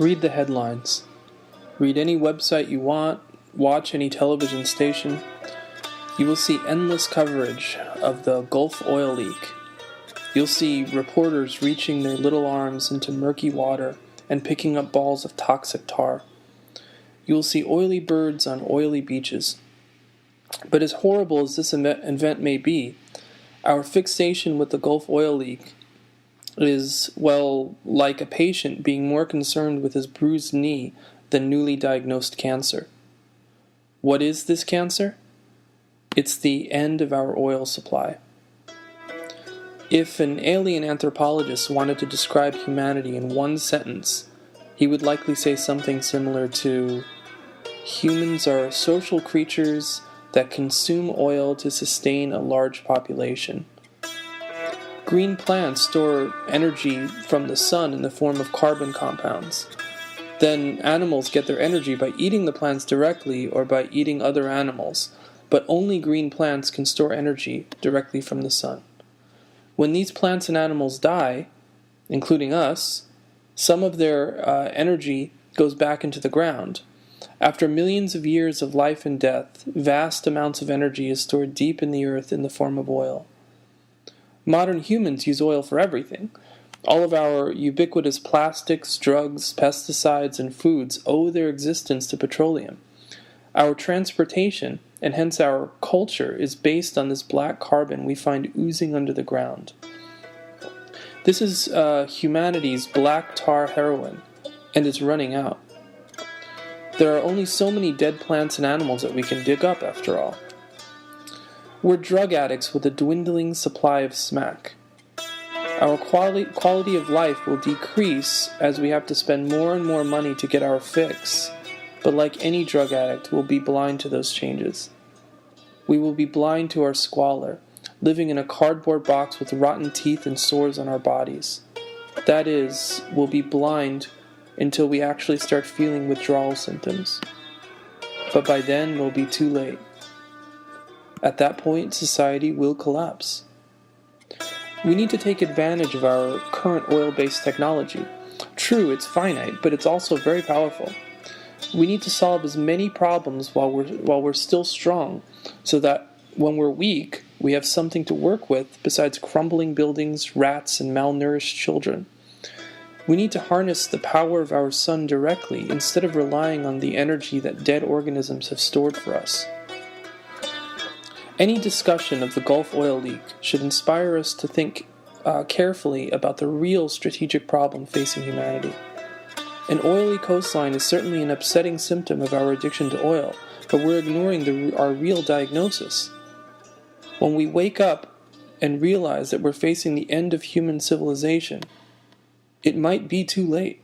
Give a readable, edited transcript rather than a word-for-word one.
Read the headlines. Read any website you want, watch any television station. You will see endless coverage of the Gulf oil leak. You'll see reporters reaching their little arms into murky water and picking up balls of toxic tar. You will see oily birds on oily beaches. But as horrible as this event may be, our fixation with the Gulf oil leak is, well, like a patient being more concerned with his bruised knee than newly diagnosed cancer. What is this cancer? It's the end of our oil supply. If an alien anthropologist wanted to describe humanity in one sentence, he would likely say something similar to, humans are social creatures that consume oil to sustain a large population. Green plants store energy from the sun in the form of carbon compounds. Then animals get their energy by eating the plants directly or by eating other animals, but only green plants can store energy directly from the sun. When these plants and animals die, including us, some of their energy goes back into the ground. After millions of years of life and death, vast amounts of energy is stored deep in the earth in the form of oil. Modern humans use oil for everything. All of our ubiquitous plastics, drugs, pesticides, and foods owe their existence to petroleum. Our transportation, and hence our culture, is based on this black carbon we find oozing under the ground. This is humanity's black tar heroin, and it's running out. There are only so many dead plants and animals that we can dig up, after all. We're drug addicts with a dwindling supply of smack. Our quality of life will decrease as we have to spend more and more money to get our fix, but like any drug addict, we'll be blind to those changes. We will be blind to our squalor, living in a cardboard box with rotten teeth and sores on our bodies. That is, we'll be blind until we actually start feeling withdrawal symptoms. But by then, we'll be too late. At that point, society will collapse. We need to take advantage of our current oil-based technology. True, it's finite, but it's also very powerful. We need to solve as many problems while we're still strong, so that when we're weak, we have something to work with besides crumbling buildings, rats, and malnourished children. We need to harness the power of our sun directly instead of relying on the energy that dead organisms have stored for us. Any discussion of the Gulf oil leak should inspire us to think carefully about the real strategic problem facing humanity. An oily coastline is certainly an upsetting symptom of our addiction to oil, but we're ignoring our real diagnosis. When we wake up and realize that we're facing the end of human civilization, it might be too late.